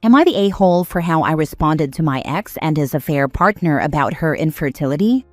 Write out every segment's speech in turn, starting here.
Am I the a-hole for how I responded to my ex and his affair partner about her infertility?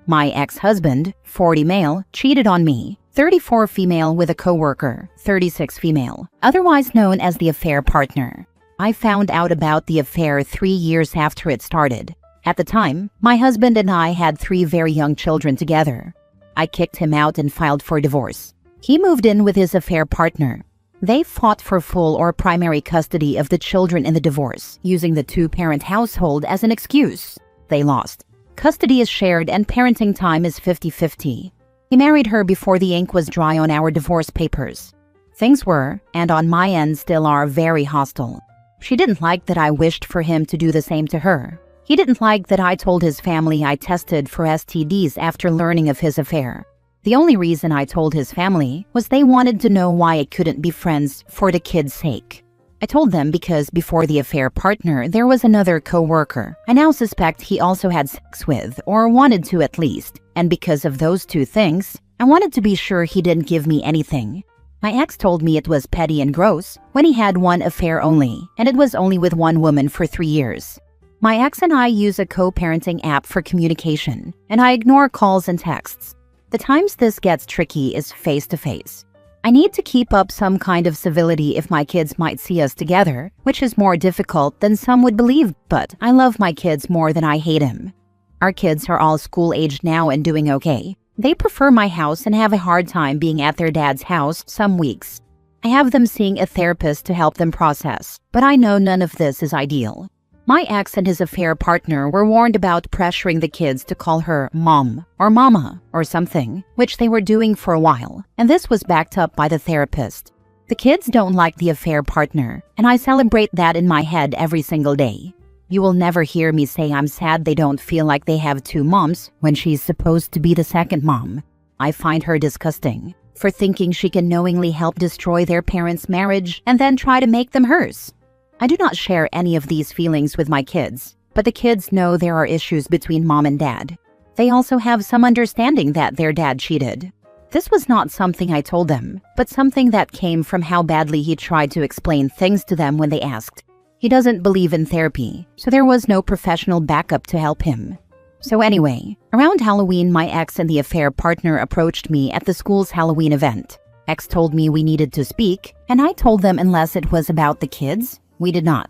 My ex-husband, 40 male, cheated on me, 34 female with a coworker, 36 female, otherwise known as the affair partner. I found out about the affair 3 years after it started. At the time, my husband and I had 3 very young children together. I kicked him out and filed for divorce. He moved in with his affair partner. They fought for full or primary custody of the children in the divorce, using the 2-parent household as an excuse. They lost. Custody is shared and parenting time is 50-50. He married her before the ink was dry on our divorce papers. Things were, and on my end still are, very hostile. She didn't like that I wished for him to do the same to her. He didn't like that I told his family I tested for STDs after learning of his affair. The only reason I told his family was they wanted to know why I couldn't be friends for the kids' sake. I told them because before the affair partner, there was another co-worker I now suspect he also had sex with, or wanted to at least, and because of those 2 things, I wanted to be sure he didn't give me anything. My ex told me it was petty and gross when he had 1 affair only, and it was only with 1 woman for 3 years. My ex and I use a co-parenting app for communication, and I ignore calls and texts. The times this gets tricky is face-to-face. I need to keep up some kind of civility if my kids might see us together, which is more difficult than some would believe, but I love my kids more than I hate him. Our kids are all school-aged now and doing okay. They prefer my house and have a hard time being at their dad's house some weeks. I have them seeing a therapist to help them process, but I know none of this is ideal. My ex and his affair partner were warned about pressuring the kids to call her mom or mama or something, which they were doing for a while, and this was backed up by the therapist. The kids don't like the affair partner, and I celebrate that in my head every single day. You will never hear me say I'm sad they don't feel like they have 2 moms when she's supposed to be the second mom. I find her disgusting for thinking she can knowingly help destroy their parents' marriage and then try to make them hers. I do not share any of these feelings with my kids, but the kids know there are issues between mom and dad. They also have some understanding that their dad cheated. This was not something I told them, but something that came from how badly he tried to explain things to them when they asked. He doesn't believe in therapy, so there was no professional backup to help him. So anyway, around Halloween, my ex and the affair partner approached me at the school's Halloween event. Ex told me we needed to speak, and I told them unless it was about the kids, we did not.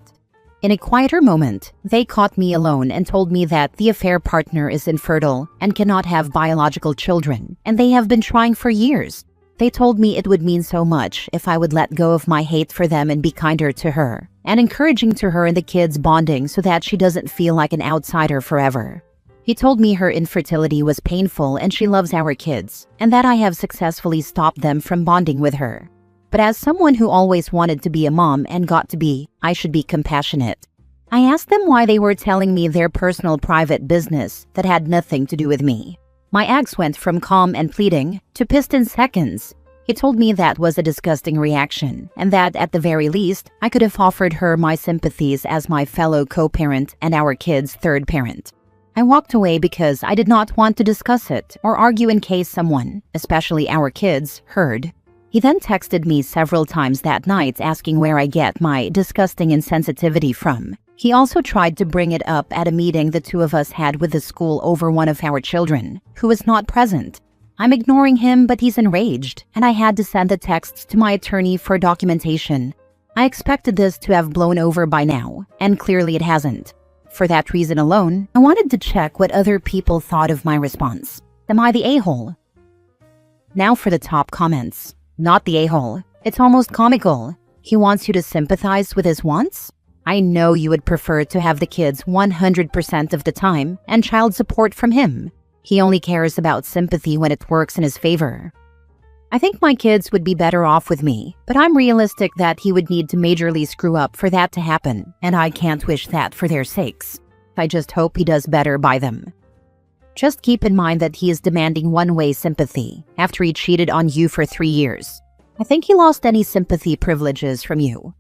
In a quieter moment, they caught me alone and told me that the affair partner is infertile and cannot have biological children, and they have been trying for years. They told me it would mean so much if I would let go of my hate for them and be kinder to her, and encouraging to her and the kids bonding so that she doesn't feel like an outsider forever. He told me her infertility was painful and she loves our kids, and that I have successfully stopped them from bonding with her. But as someone who always wanted to be a mom and got to be, I should be compassionate. I asked them why they were telling me their personal private business that had nothing to do with me. My ex went from calm and pleading to pissed in seconds. He told me that was a disgusting reaction, and that at the very least, I could have offered her my sympathies as my fellow co-parent and our kid's third parent. I walked away because I did not want to discuss it or argue in case someone, especially our kids, heard. He then texted me several times that night asking where I get my disgusting insensitivity from. He also tried to bring it up at a meeting the 2 of us had with the school over one of our children, who was not present. I'm ignoring him, but he's enraged, and I had to send the texts to my attorney for documentation. I expected this to have blown over by now, and clearly it hasn't. For that reason alone, I wanted to check what other people thought of my response. Am I the a-hole? Now for the top comments. Not the a-hole. It's almost comical. He wants you to sympathize with his wants? I know you would prefer to have the kids 100% of the time and child support from him. He only cares about sympathy when it works in his favor. I think my kids would be better off with me, but I'm realistic that he would need to majorly screw up for that to happen, and I can't wish that for their sakes. I just hope he does better by them. Just keep in mind that he is demanding one-way sympathy after he cheated on you for 3 years. I think he lost any sympathy privileges from you.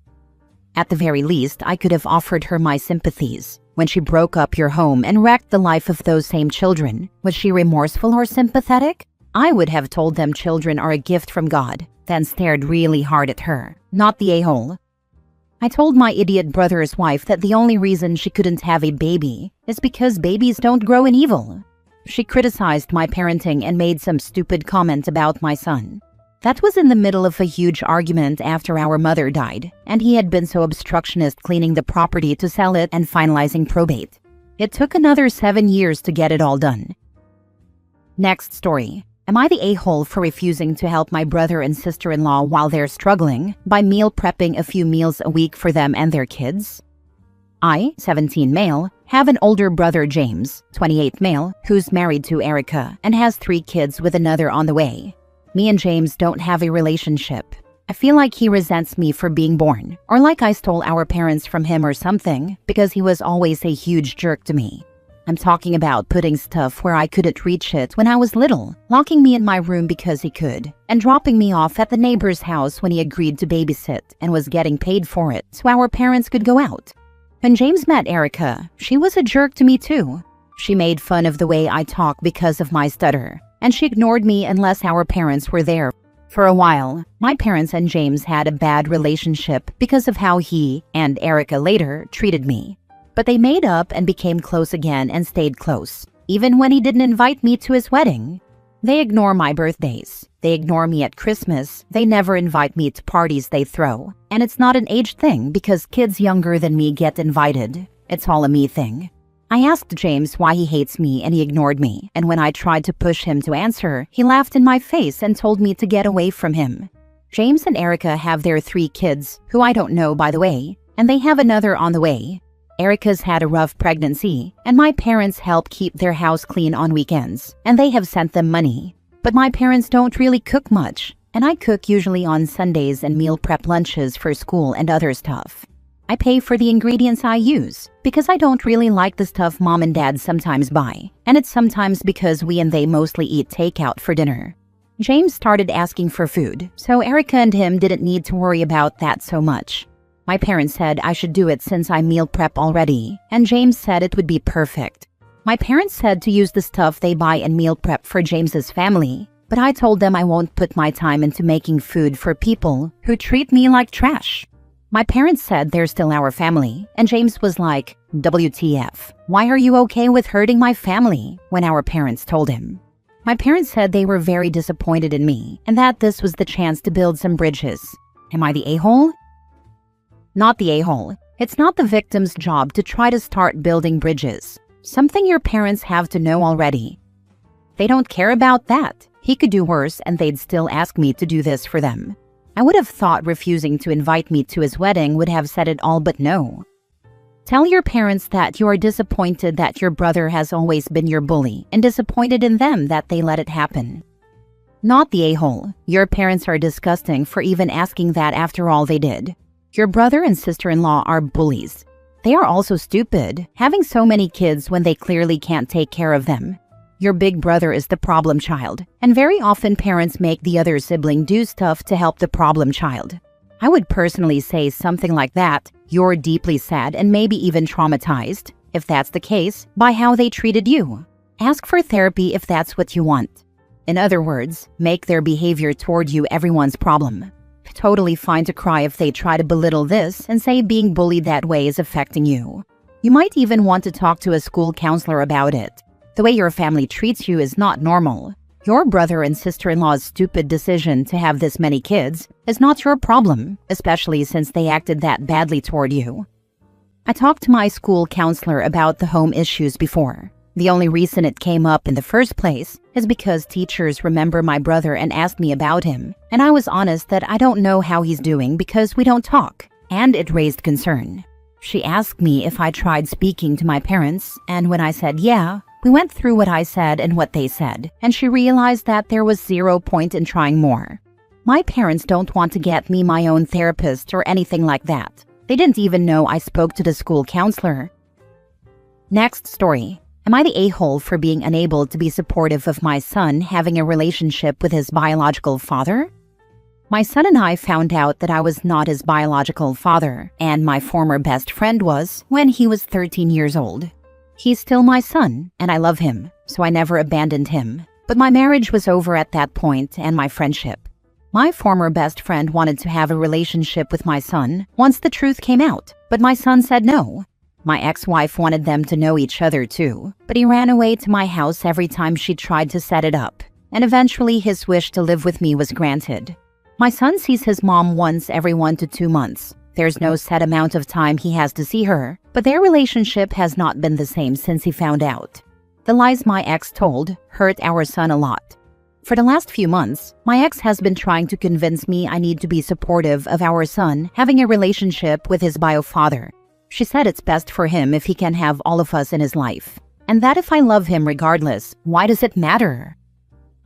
At the very least, I could have offered her my sympathies. When she broke up your home and wrecked the life of those same children, was she remorseful or sympathetic? I would have told them children are a gift from God, then stared really hard at her, not the a-hole. I told my idiot brother's wife that the only reason she couldn't have a baby is because babies don't grow in evil. She criticized my parenting and made some stupid comment about my son. That was in the middle of a huge argument after our mother died, and he had been so obstructionist cleaning the property to sell it and finalizing probate. It took another 7 years to get it all done. Next story. Am I the a-hole for refusing to help my brother and sister-in-law while they're struggling by meal prepping a few meals a week for them and their kids? I, 17 male, have an older brother James, 28 male, who's married to Erica and has 3 kids with another on the way. Me and James don't have a relationship. I feel like he resents me for being born, or like I stole our parents from him or something, because he was always a huge jerk to me. I'm talking about putting stuff where I couldn't reach it when I was little, locking me in my room because he could, and dropping me off at the neighbor's house when he agreed to babysit and was getting paid for it so our parents could go out. When James met Erica, she was a jerk to me too. She made fun of the way I talk because of my stutter, and she ignored me unless our parents were there. For a while, my parents and James had a bad relationship because of how he, and Erica later, treated me. But they made up and became close again and stayed close, even when he didn't invite me to his wedding. They ignore my birthdays. They ignore me at Christmas. They never invite me to parties they throw. And it's not an age thing because kids younger than me get invited. It's all a me thing. I asked James why he hates me and he ignored me. And when I tried to push him to answer, he laughed in my face and told me to get away from him. James and Erica have their 3 kids, who I don't know by the way, and they have another on the way. Erica's had a rough pregnancy, and my parents help keep their house clean on weekends, and they have sent them money. But my parents don't really cook much, and I cook usually on Sundays and meal prep lunches for school and other stuff. I pay for the ingredients I use, because I don't really like the stuff mom and dad sometimes buy, and it's sometimes because we and they mostly eat takeout for dinner. James started asking for food, so Erica and him didn't need to worry about that so much. My parents said I should do it since I meal prep already, and James said it would be perfect. My parents said to use the stuff they buy and meal prep for James's family, but I told them I won't put my time into making food for people who treat me like trash. My parents said they're still our family, and James was like, WTF, why are you okay with hurting my family, when our parents told him. My parents said they were very disappointed in me, and that this was the chance to build some bridges. Am I the a-hole? Not the a-hole. It's not the victim's job to try to start building bridges. Something your parents have to know already. They don't care about that. He could do worse and they'd still ask me to do this for them. I would have thought refusing to invite me to his wedding would have said it all but no. Tell your parents that you are disappointed that your brother has always been your bully and disappointed in them that they let it happen. Not the a-hole. Your parents are disgusting for even asking that after all they did. Your brother and sister-in-law are bullies. They are also stupid, having so many kids when they clearly can't take care of them. Your big brother is the problem child, and very often parents make the other sibling do stuff to help the problem child. I would personally say something like that, you're deeply sad and maybe even traumatized, if that's the case, by how they treated you. Ask for therapy if that's what you want. In other words, make their behavior toward you everyone's problem. Totally fine to cry if they try to belittle this and say being bullied that way is affecting you. You might even want to talk to a school counselor about it. The way your family treats you is not normal. Your brother and sister-in-law's stupid decision to have this many kids is not your problem, especially since they acted that badly toward you. I talked to my school counselor about the home issues before. The only reason it came up in the first place is because teachers remember my brother and asked me about him, and I was honest that I don't know how he's doing because we don't talk, and it raised concern. She asked me if I tried speaking to my parents, and when I said yeah, we went through what I said and what they said, and she realized that there was 0 point in trying more. My parents don't want to get me my own therapist or anything like that. They didn't even know I spoke to the school counselor. Next story. Am I the a-hole for being unable to be supportive of my son having a relationship with his biological father? My son and I found out that I was not his biological father, and my former best friend was when he was 13 years old. He's still my son, and I love him, so I never abandoned him. But my marriage was over at that point and my friendship. My former best friend wanted to have a relationship with my son once the truth came out, but my son said no. My ex-wife wanted them to know each other too, but he ran away to my house every time she tried to set it up, and eventually his wish to live with me was granted. My son sees his mom once every 1 to 2 months. There's no set amount of time he has to see her, but their relationship has not been the same since he found out. The lies my ex told hurt our son a lot. For the last few months, my ex has been trying to convince me I need to be supportive of our son having a relationship with his bio father. She said it's best for him if he can have all of us in his life, and that if I love him regardless, why does it matter?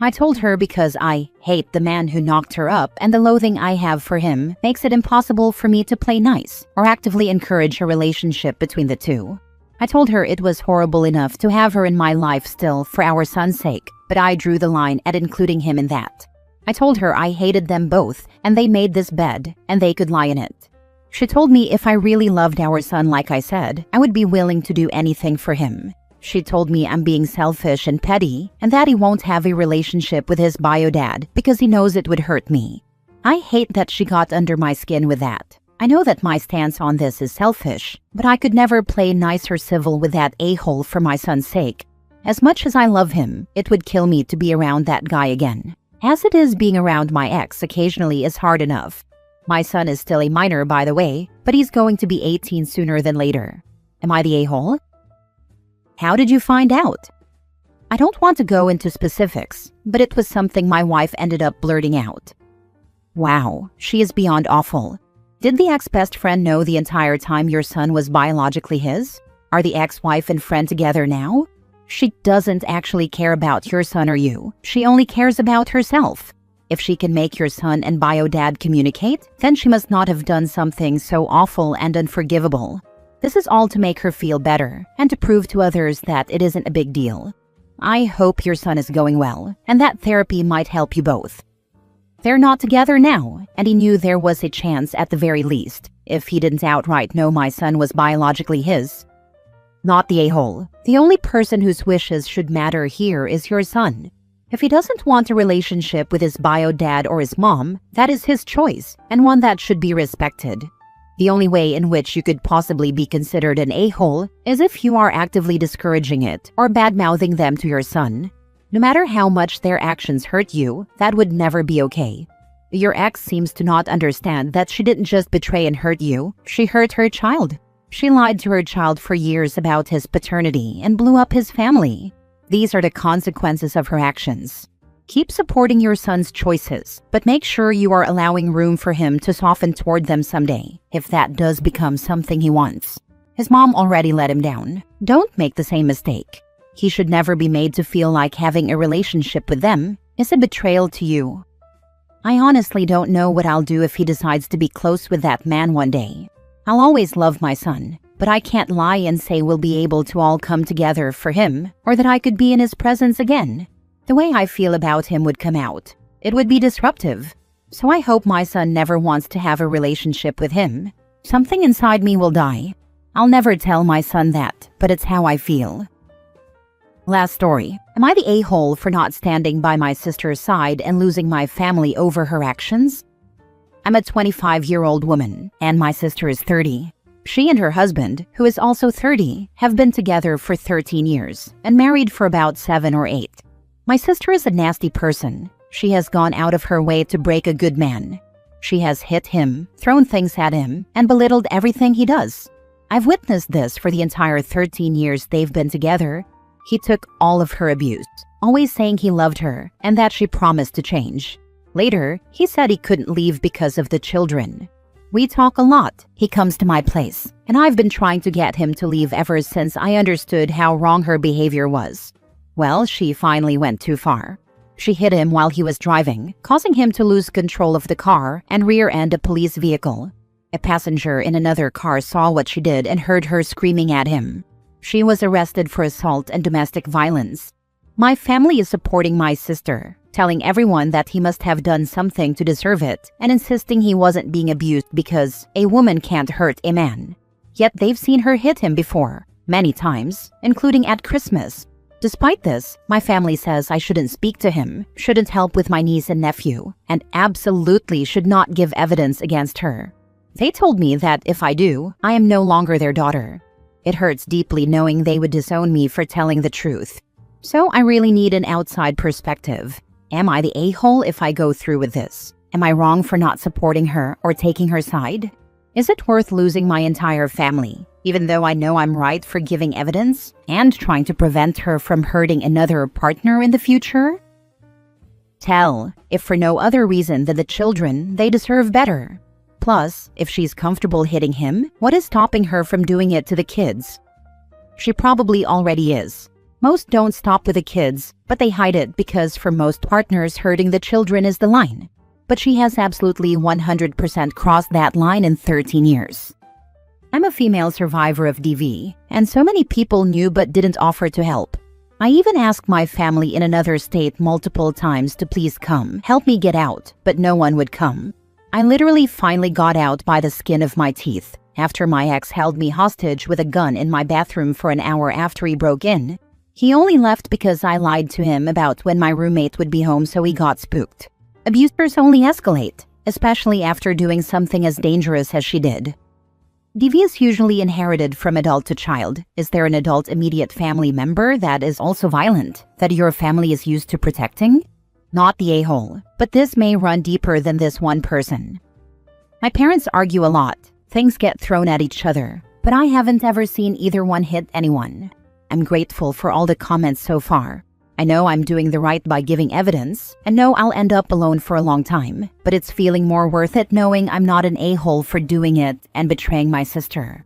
I told her because I hate the man who knocked her up, and the loathing I have for him makes it impossible for me to play nice or actively encourage a relationship between the two. I told her it was horrible enough to have her in my life still for our son's sake, but I drew the line at including him in that. I told her I hated them both and they made this bed and they could lie in it. She told me if I really loved our son like I said, I would be willing to do anything for him. She told me I'm being selfish and petty and that he won't have a relationship with his bio dad because he knows it would hurt me. I hate that she got under my skin with that. I know that my stance on this is selfish, but I could never play nice or civil with that a-hole for my son's sake. As much as I love him, it would kill me to be around that guy again. As it is, being around my ex occasionally is hard enough. My son is still a minor, by the way, but he's going to be 18 sooner than later. Am I the a-hole? How did you find out? I don't want to go into specifics, but it was something my wife ended up blurting out. Wow, she is beyond awful. Did the ex-best friend know the entire time your son was biologically his? Are the ex-wife and friend together now? She doesn't actually care about your son or you. She only cares about herself. If she can make your son and bio dad communicate, then she must not have done something so awful and unforgivable. This is all to make her feel better and to prove to others that it isn't a big deal. I hope your son is going well and that therapy might help you both. They're not together now, and he knew there was a chance at the very least, if he didn't outright know my son was biologically his. Not the a-hole. The only person whose wishes should matter here is your son. If he doesn't want a relationship with his bio dad or his mom, that is his choice, and one that should be respected. The only way in which you could possibly be considered an a-hole is if you are actively discouraging it or bad-mouthing them to your son. No matter how much their actions hurt you, that would never be okay. Your ex seems to not understand that she didn't just betray and hurt you, she hurt her child. She lied to her child for years about his paternity and blew up his family. These are the consequences of her actions. Keep supporting your son's choices, but make sure you are allowing room for him to soften toward them someday, if that does become something he wants. His mom already let him down. Don't make the same mistake. He should never be made to feel like having a relationship with them is a betrayal to you. I honestly don't know what I'll do if he decides to be close with that man one day. I'll always love my son, but I can't lie and say we'll be able to all come together for him or that I could be in his presence again. The way I feel about him would come out. It would be disruptive. So I hope my son never wants to have a relationship with him. Something inside me will die. I'll never tell my son that, but it's how I feel. Last story. Am I the a-hole for not standing by my sister's side and losing my family over her actions? I'm a 25-year-old woman, and my sister is 30. She and her husband, who is also 30, have been together for 13 years and married for about 7 or 8. My sister is a nasty person. She has gone out of her way to break a good man. She has hit him, thrown things at him, and belittled everything he does. I've witnessed this for the entire 13 years they've been together. He took all of her abuse, always saying he loved her and that she promised to change. Later, he said he couldn't leave because of the children. We talk a lot. He comes to my place, and I've been trying to get him to leave ever since I understood how wrong her behavior was. Well, she finally went too far. She hit him while he was driving, causing him to lose control of the car and rear-end a police vehicle. A passenger in another car saw what she did and heard her screaming at him. She was arrested for assault and domestic violence. My family is supporting my sister, telling everyone that he must have done something to deserve it and insisting he wasn't being abused because a woman can't hurt a man. Yet they've seen her hit him before, many times, including at Christmas. Despite this, my family says I shouldn't speak to him, shouldn't help with my niece and nephew, and absolutely should not give evidence against her. They told me that if I do, I am no longer their daughter. It hurts deeply knowing they would disown me for telling the truth. So I really need an outside perspective. Am I the a-hole if I go through with this? Am I wrong for not supporting her or taking her side? Is it worth losing my entire family, even though I know I'm right for giving evidence and trying to prevent her from hurting another partner in the future? Tell, if for no other reason than the children, they deserve better. Plus, if she's comfortable hitting him, what is stopping her from doing it to the kids? She probably already is. Most don't stop with the kids, but they hide it because for most partners, hurting the children is the line. But she has absolutely 100% crossed that line in 13 years. I'm a female survivor of DV, and so many people knew but didn't offer to help. I even asked my family in another state multiple times to please come, help me get out, but no one would come. I literally finally got out by the skin of my teeth, after my ex held me hostage with a gun in my bathroom for an hour after he broke in. He only left because I lied to him about when my roommate would be home, so he got spooked. Abusers only escalate, especially after doing something as dangerous as she did. DV is usually inherited from adult to child. Is there an adult immediate family member that is also violent, that your family is used to protecting? Not the a-hole, but this may run deeper than this one person. My parents argue a lot. Things get thrown at each other, but I haven't ever seen either one hit anyone. I'm grateful for all the comments so far. I know I'm doing the right by giving evidence, and know I'll end up alone for a long time, but it's feeling more worth it knowing I'm not an a-hole for doing it and betraying my sister.